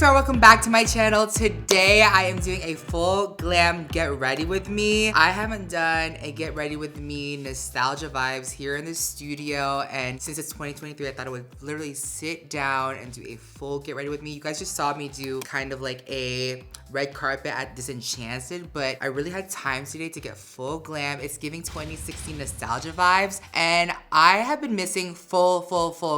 PatrickStarrr, welcome back to my channel. Today I am doing a full glam get ready with me. I haven't done a get ready with me nostalgia vibes here in the studio, and since it's 2023 I thought I would literally sit down and do a full get ready with me. You guys just saw me do kind of like a red carpet at Disenchanted, but I really had time today to get full glam. It's giving 2016 nostalgia vibes, and I have been missing full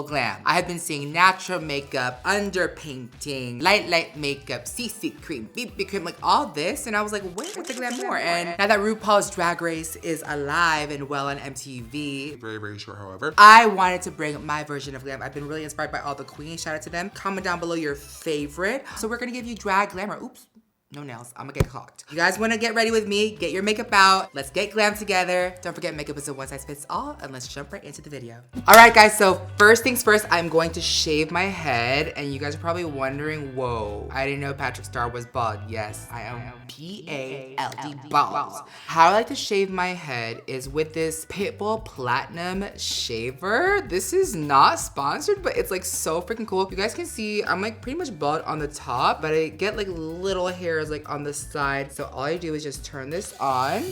glam. I have been seeing natural makeup, underpainting, light makeup, CC cream, BB cream, like all this, and I was like, where's the glam more? And now that RuPaul's Drag Race is alive and well on MTV, very short however, I wanted to bring my version of glam. I've been really inspired by all the queens. Shout out to them. Comment down below your favorite. So we're gonna give you drag glamour. Oops. No nails, I'm gonna get clocked. You guys wanna get ready with me? Get your makeup out. Let's get glam together. Don't forget, makeup is a one size fits all, and let's jump right into the video. All right guys, so first things first, I'm going to shave my head, and you guys are probably wondering, whoa, I didn't know PatrickStarrr was bald. Yes, I am P-A-L-D, bald. How I like to shave my head is with this Pitbull Platinum shaver. This is not sponsored, but it's like so freaking cool. You guys can see, I'm like pretty much bald on the top, but I get like little hairs like on the side. So all I do is just turn this on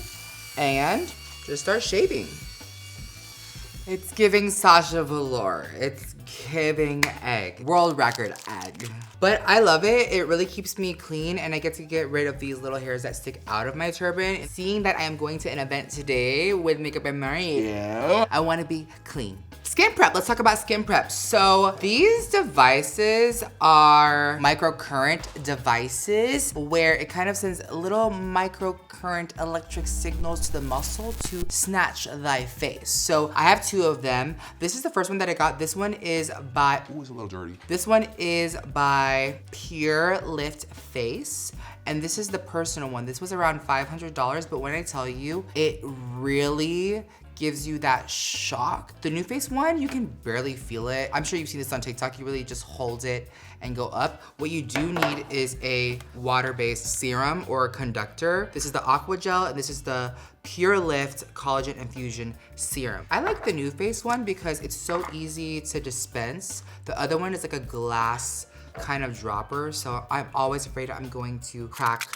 and just start shaving. It's giving Sasha Velour. It's giving egg. World record egg. But I love it. It really keeps me clean, and I get to get rid of these little hairs that stick out of my turban. Seeing that I am going to an event today with Makeup and Mario, I want to be clean. Skin prep, let's talk about skin prep. So these devices are microcurrent devices where it kind of sends little microcurrent electric signals to the muscle to snatch thy face. So I have two of them. This is the first one that I got. This one is by, ooh, it's a little dirty. This one is by Pure Lift Face. And this is the personal one. This was around $500, but when I tell you, it really gives you that shock. The New Face one, you can barely feel it. I'm sure you've seen this on TikTok. You really just hold it and go up. What you do need is a water-based serum or a conductor. This is the Aqua Gel, and this is the Pure Lift Collagen Infusion Serum. I like the New Face one because it's so easy to dispense. The other one is like a glass kind of dropper, so I'm always afraid I'm going to crack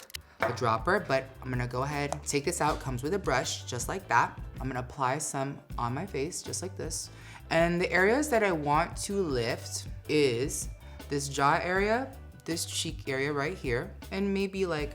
a dropper, but I'm gonna go ahead, take this out. Comes with a brush, just like that. I'm gonna apply some on my face, just like this. And the areas that I want to lift is this jaw area, this cheek area right here, and maybe like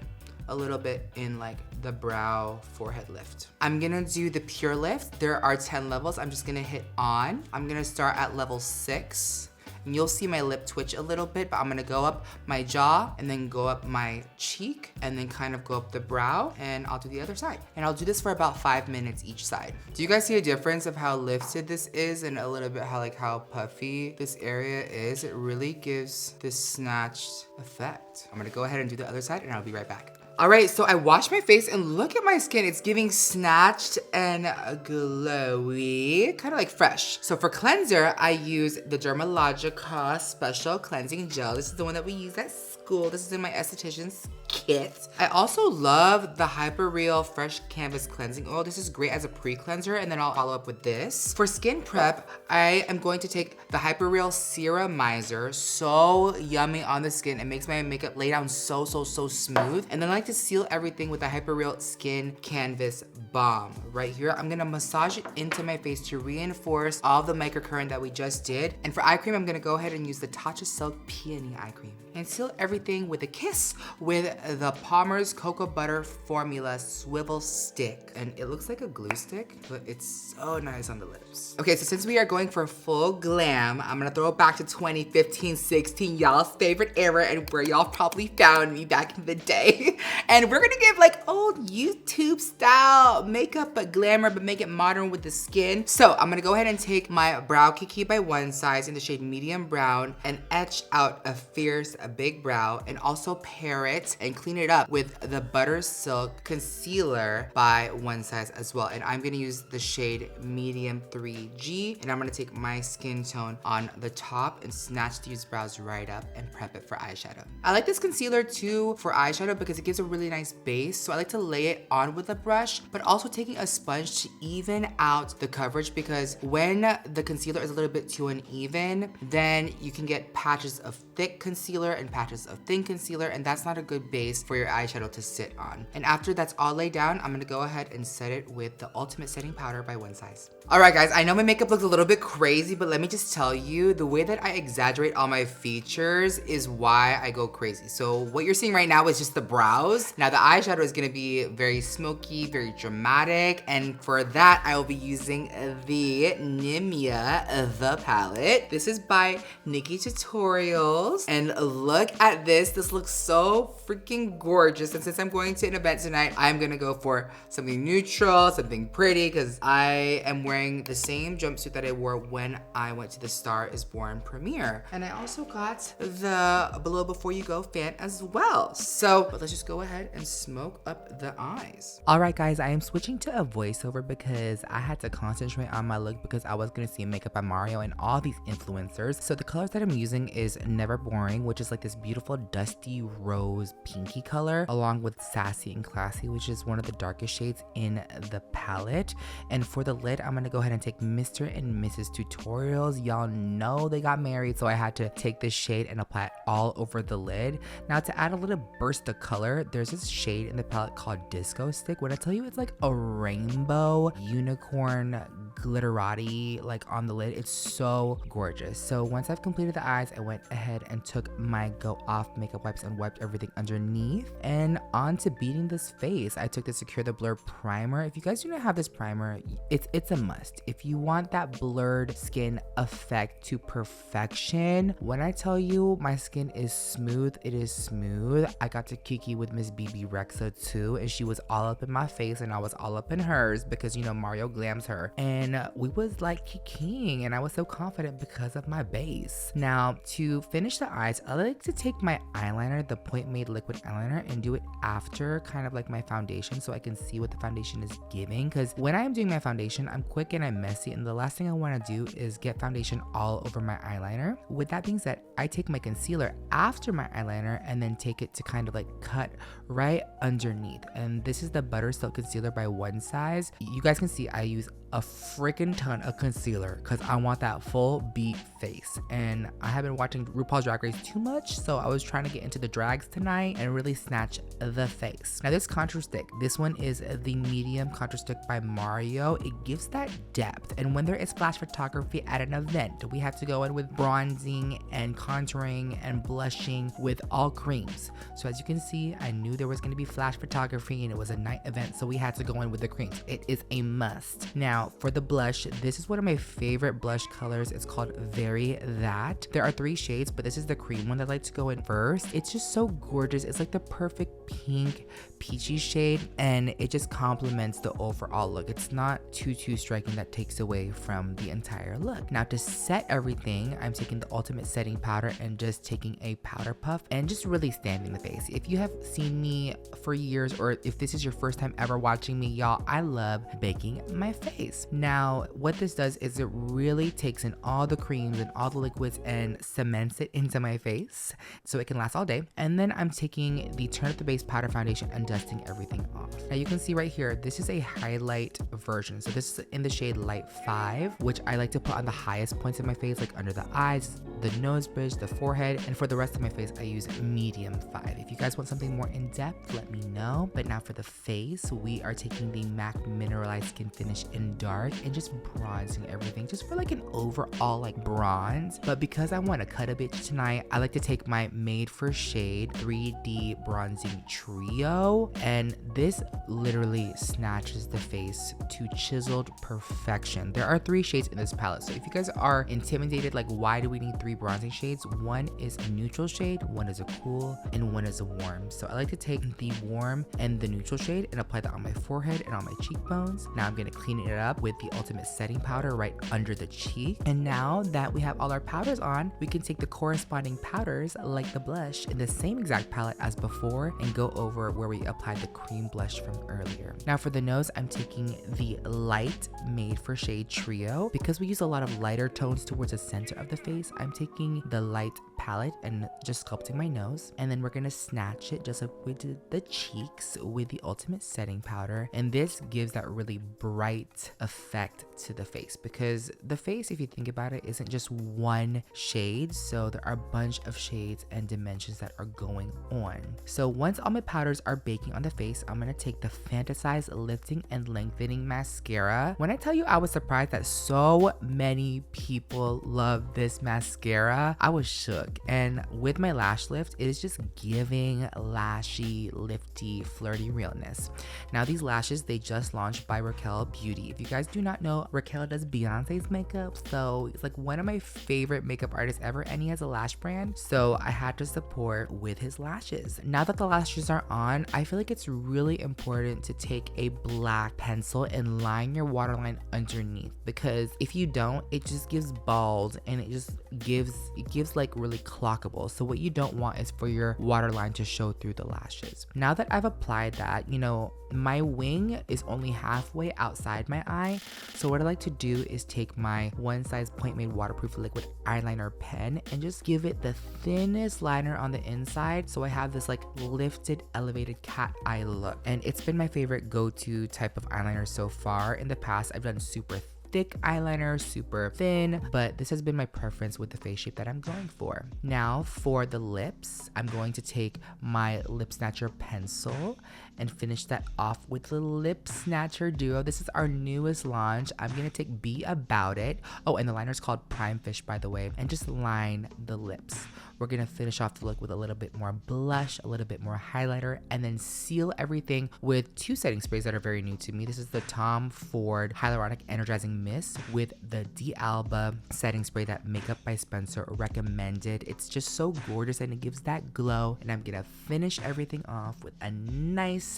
a little bit in like the brow, forehead lift. I'm gonna do the Pure Lift. There are 10 levels. I'm just gonna hit on. I'm gonna start at level 6. And you'll see my lip twitch a little bit, but I'm gonna go up my jaw and then go up my cheek and then kind of go up the brow, and I'll do the other side. And I'll do this for about 5 minutes each side. Do you guys see a difference of how lifted this is and a little bit how puffy this area is? It really gives this snatched effect. I'm gonna go ahead and do the other side, and I'll be right back. All right, so I washed my face, and look at my skin. It's giving snatched and glowy, kind of like fresh. So for cleanser, I use the Dermalogica Special Cleansing Gel. This is the one that we use at school. This is in my esthetician's kit. I also love the Hyper Real Fresh Canvas Cleansing Oil. This is great as a pre-cleanser, and then I'll follow up with this. For skin prep, I am going to take the Hyper Real Ceramizer. So yummy on the skin. It makes my makeup lay down so smooth. And then I like to seal everything with the Hyper Real Skin Canvas Balm. Right here, I'm gonna massage it into my face to reinforce all the microcurrent that we just did. And for eye cream, I'm gonna go ahead and use the Tatcha Silk Peony Eye Cream. And seal everything with a kiss with the Palmer's Cocoa Butter Formula Swivel Stick. And it looks like a glue stick, but it's so nice on the lips. Okay, so since we are going for full glam, I'm gonna throw it back to 2015-16, y'all's favorite era, and where y'all probably found me back in the day. And we're gonna give like old YouTube style makeup, but glamour, but make it modern with the skin. So I'm gonna go ahead and take my Brow Kiki by One Size in the shade medium brown and etch out a fierce, a big brow, and also pair it and and clean it up with the Butter Silk Concealer by One Size as well. And I'm gonna use the shade Medium 3G, and I'm gonna take my skin tone on the top and snatch these brows right up and prep it for eyeshadow. I like this concealer too for eyeshadow because it gives a really nice base. So I like to lay it on with a brush, but also taking a sponge to even out the coverage, because when the concealer is a little bit too uneven, then you can get patches of thick concealer and patches of thin concealer, and that's not a good base for your eyeshadow to sit on. And after that's all laid down, I'm gonna go ahead and set it with the Ultimate Setting Powder by One Size. All right, guys, I know my makeup looks a little bit crazy, but let me just tell you, the way that I exaggerate all my features is why I go crazy. So what you're seeing right now is just the brows. Now the eyeshadow is gonna be very smoky, very dramatic, and for that, I will be using the Nimia The Palette. This is by Nikki Tutorials, and look at this. This looks so freaking gorgeous, and since I'm going to an event tonight, I'm gonna go for something neutral, something pretty, because I am wearing the same jumpsuit that I wore when I went to the Star Is Born premiere. And I also got the Below Before You Go fan as well. So let's just go ahead and smoke up the eyes. All right, guys, I am switching to a voiceover because I had to concentrate on my look because I was gonna see makeup by Mario and all these influencers. So the colors that I'm using is Never Boring, which is like this beautiful dusty rose pinky color, along with Sassy and Classy, which is one of the darkest shades in the palette. And for the lid, I'm gonna go ahead and take Mr. and Mrs. Tutorials. Y'all know they got married, so I had to take this shade and apply it all over the lid. Now to add a little burst of color, there's this shade in the palette called Disco Stick. When I tell you it's like a rainbow unicorn glitterati like on the lid, it's so gorgeous. So once I've completed the eyes, I went ahead and took my Go Off makeup wipes and wiped everything underneath. And on to beating this face, I took the Secure the Blur primer. If you guys do not have this primer, it's a must. If you want that blurred skin effect to perfection, when I tell you my skin is smooth, it is smooth. I got to kiki with Miss BB Rexa too, and she was all up in my face and I was all up in hers because, you know, Mario glams her. And we was like kikiing, and I was so confident because of my base. Now to finish the eyes, I like to take my eyeliner, the Point Made liquid eyeliner, and do it after kind of like my foundation so I can see what the foundation is giving, because when I am doing my foundation, I'm quick and I'm messy, and the last thing I want to do is get foundation all over my eyeliner. With that being said, I take my concealer after my eyeliner and then take it to kind of like cut right underneath. And this is the Butter Silk Concealer by One Size. You guys can see I use a freaking ton of concealer because I want that full beat face. And I have been watching RuPaul's Drag Race too much, so I was trying to get into the drags tonight and really snatch the face. Now this contour stick, this one is the medium contour stick by Mario. It gives that depth, and when there is flash photography at an event, we have to go in with bronzing and contouring and blushing with all creams. So as you can see, I knew there was going to be flash photography and it was a night event, so we had to go in with the creams. It is a must. Now for the blush, this is one of my favorite blush colors. It's called Very That. There are 3 shades, but this is the cream one that I like to go in first. It's just so gorgeous. It's like the perfect pink peachy shade, and it just complements the overall look. It's not too striking that takes away from the entire look. Now to set everything, I'm taking the Ultimate Setting Powder and just taking a powder puff and just really stamping the face. If you have seen me for years, or if this is your first time ever watching me, y'all, I love baking my face. Now what this does is it really takes in all the creams and all the liquids and cements it into my face so it can last all day. And then I'm taking the Turn Up the Base powder foundation and dusting everything off. Now you can see right here, this is a highlight version. So this is in the shade Light 5, which I like to put on the highest points of my face, like under the eyes, the nose bridge, the forehead, and for the rest of my face, I use Medium 5. If you guys want something more in depth, let me know. But now for the face, we are taking the MAC Mineralized Skin Finish in Dark and just bronzing everything, just for like an overall like bronze. But because I want to cut a bitch tonight, I like to take my Made for Shade 3D Bronzing Trio, Trio, and this literally snatches the face to chiseled perfection. There are 3 shades in this palette, so if you guys are intimidated, like why do we need 3 bronzing shades? One is a neutral shade, one is a cool, and one is a warm. So I like to take the warm and the neutral shade and apply that on my forehead and on my cheekbones. Now I'm gonna clean it up with the ultimate setting powder right under the cheek. And now that we have all our powders on, we can take the corresponding powders like the blush in the same exact palette as before and go over where we applied the cream blush from earlier. Now for the nose, I'm taking the light Made for Shade Trio. Because we use a lot of lighter tones towards the center of the face, I'm taking the light palette and just sculpting my nose. And then we're gonna snatch it just like we did the cheeks with the ultimate setting powder. And this gives that really bright effect to the face, because the face, if you think about it, isn't just one shade. So there are a bunch of shades and dimensions that are going on. So once all my powders are baking on the face, I'm gonna take the Fantasize Lifting and Lengthening Mascara. When I tell you I was surprised that so many people love this mascara, I was shook. And with my lash lift, it is just giving lashy, lifty, flirty realness. Now these lashes, they just launched by Raquel Beauty. If you guys do not know, Raquel does Beyonce's makeup, so it's like one of my favorite makeup artists ever, and he has a lash brand, so I had to support with his lashes. Now that the lashes are on, I feel like it's really important to take a black pencil and line your waterline underneath, because if you don't, it just gives bald and it gives like really clockable. So what you don't want is for your waterline to show through the lashes. Now that I've applied that, you know, my wing is only halfway outside my eye. So what I like to do is take my One Size Point Made waterproof liquid eyeliner pen and just give it the thinnest liner on the inside. So I have this like lifted, elevated cat eye look. And it's been my favorite go-to type of eyeliner so far. In the past, I've done super thick eyeliner, super thin, but this has been my preference with the face shape that I'm going for. Now for the lips, I'm going to take my Lip Snatcher pencil and finish that off with the Lip Snatcher Duo. This is our newest launch. I'm gonna take Be About It. Oh, and the liner is called Prime Fish, by the way, and just line the lips. We're gonna finish off the look with a little bit more blush, a little bit more highlighter, and then seal everything with 2 setting sprays that are very new to me. This is the Tom Ford Hyaluronic Energizing Mist with the D'Alba setting spray that Makeup by Spencer recommended. It's just so gorgeous and it gives that glow. And I'm gonna finish everything off with a nice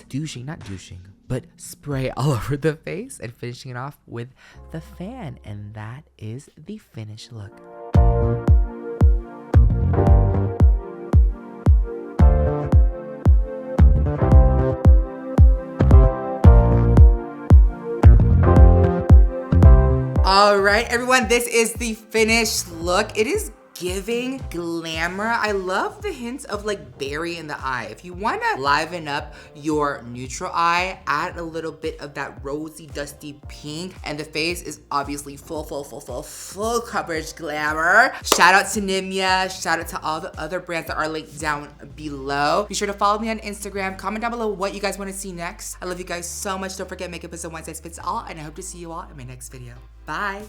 but spray all over the face, and finishing it off with the fan. And that is the finished look. All right, everyone, this is the finished look. It is giving glamour. I love the hints of like berry in the eye. If you want to liven up your neutral eye, add a little bit of that rosy, dusty pink, and the face is obviously full coverage glamour. Shout out to Nimya. Shout out to all the other brands that are linked down below. Be sure to follow me on Instagram. Comment down below what you guys want to see next. I love you guys so much. Don't forget, makeup is a one size fits all, and I hope to see you all in my next video. Bye.